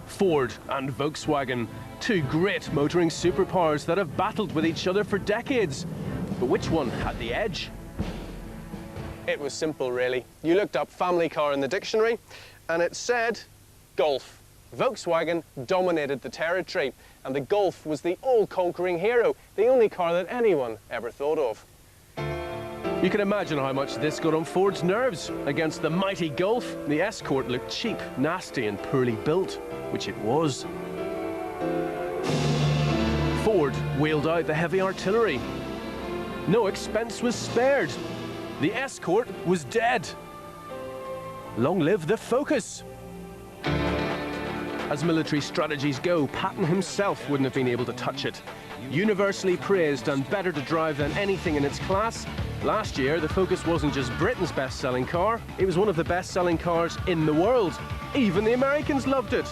Ford and Volkswagen, two great motoring superpowers that have battled with each other for decades. But which one had the edge? It was simple, really. You looked up family car in the dictionary, and it said Golf. Volkswagen dominated the territory, and the Golf was the all-conquering hero, the only car that anyone ever thought of. You can imagine how much this got on Ford's nerves. Against the mighty Golf, the Escort looked cheap, nasty and poorly built, which it was. Ford wheeled out the heavy artillery. No expense was spared. The Escort was dead. Long live the Focus. As military strategies go, Patton himself wouldn't have been able to touch it. Universally praised and better to drive than anything in its class, last year the Focus wasn't just Britain's best-selling car, it was one of the best-selling cars in the world. Even the Americans loved it.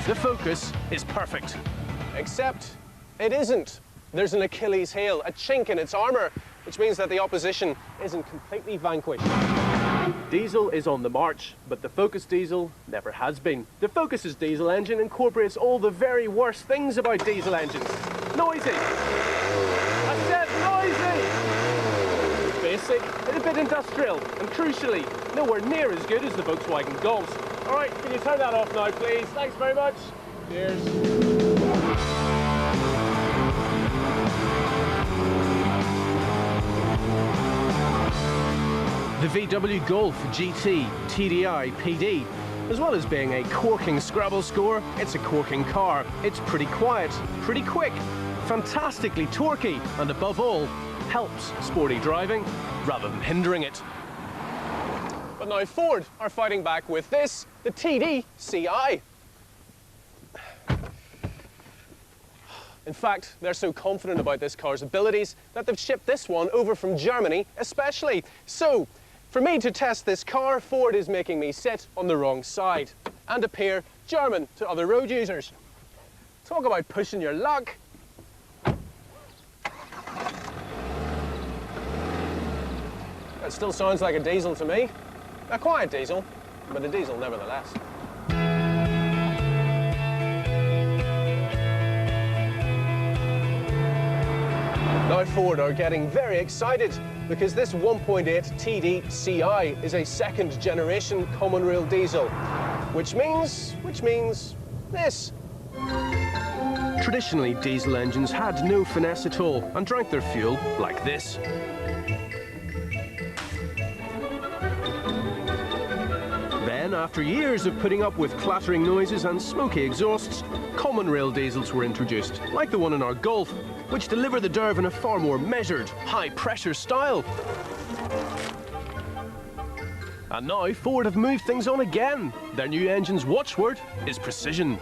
The Focus is perfect. Except it isn't. There's an Achilles heel, a chink in its armour, which means that the opposition isn't completely vanquished. Diesel is on the march, but the Focus diesel never has been. The Focus's diesel engine incorporates all the very worst things about diesel engines. Noisy. I said noisy. Basic, and a bit industrial, and crucially, nowhere near as good as the Volkswagen Golfs. All right, can you turn that off now, please? Thanks very much. Cheers. The VW Golf GT TDI PD. As well as being a corking Scrabble score, it's a corking car. It's pretty quiet, pretty quick, fantastically torquey, and above all, helps sporty driving rather than hindering it. But now Ford are fighting back with this, the TDCi. In fact, they're so confident about this car's abilities that they've shipped this one over from Germany especially. So, for me to test this car, Ford is making me sit on the wrong side and appear German to other road users. Talk about pushing your luck. That still sounds like a diesel to me. A quiet diesel, but a diesel nevertheless. Now Ford are getting very excited because this 1.8 TDCi is a second generation common rail diesel, which means this. Traditionally, diesel engines had no finesse at all and drank their fuel like this. Then, after years of putting up with clattering noises and smoky exhausts, common rail diesels were introduced, like the one in our Golf, which deliver the derv in a far more measured, high-pressure style. And now Ford have moved things on again. Their new engine's watchword is precision.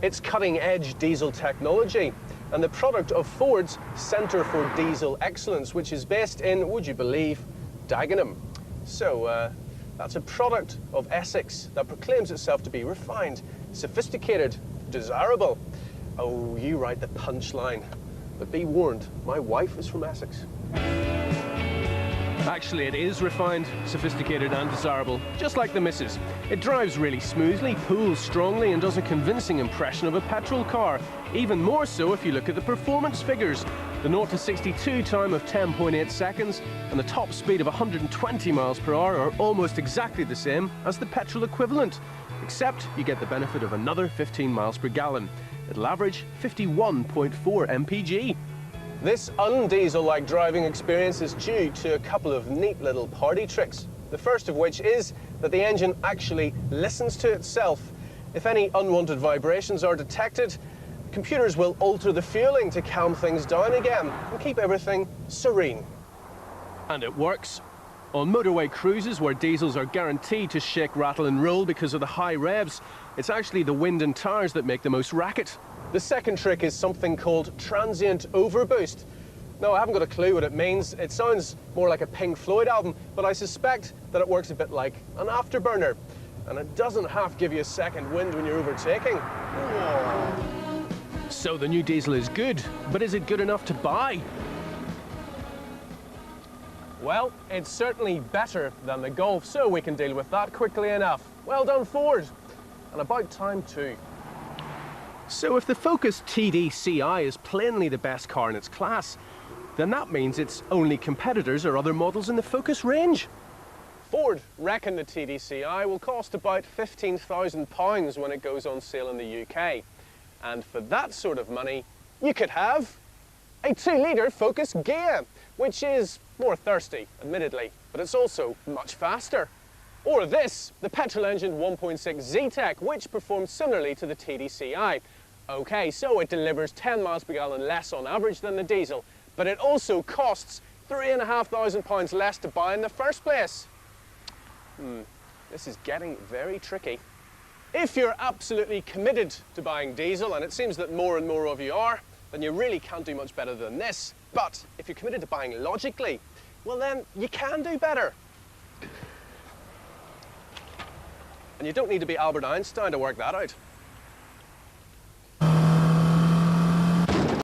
It's cutting-edge diesel technology and the product of Ford's Centre for Diesel Excellence, which is based in, would you believe, Dagenham. So that's a product of Essex that proclaims itself to be refined, sophisticated, desirable. Oh, you write the punchline. But be warned, my wife is from Essex. Actually, it is refined, sophisticated and desirable, just like the missus. It drives really smoothly, pulls strongly and does a convincing impression of a petrol car. Even more so if you look at the performance figures. The 0 to 62 time of 10.8 seconds and the top speed of 120 miles per hour are almost exactly the same as the petrol equivalent, except you get the benefit of another 15 miles per gallon. It'll average 51.4 mpg. This un-diesel-like driving experience is due to a couple of neat little party tricks. The first of which is that the engine actually listens to itself. If any unwanted vibrations are detected, computers will alter the fueling to calm things down again and keep everything serene. And it works. On motorway cruises where diesels are guaranteed to shake, rattle and roll because of the high revs, it's actually the wind and tires that make the most racket. The second trick is something called transient overboost. Now, I haven't got a clue what it means. It sounds more like a Pink Floyd album, but I suspect that it works a bit like an afterburner. And it doesn't half give you a second wind when you're overtaking. So the new diesel is good, but is it good enough to buy? Well, it's certainly better than the Golf, so we can deal with that quickly enough. Well done, Ford. And about time too. So if the Focus TDCi is plainly the best car in its class, then that means its only competitors are other models in the Focus range. Ford reckon the TDCi will cost about £15,000 when it goes on sale in the UK. And for that sort of money, you could have a 2-litre Focus Ghia, which is more thirsty, admittedly, but it's also much faster. Or this, the petrol-engined 1.6 Z-Tech, which performs similarly to the TDCi. Okay, so it delivers 10 miles per gallon less on average than the diesel, but it also costs £3,500 less to buy in the first place. This is getting very tricky. If you're absolutely committed to buying diesel, and it seems that more and more of you are, then you really can't do much better than this. But if you're committed to buying logically, well then you can do better. And you don't need to be Albert Einstein to work that out.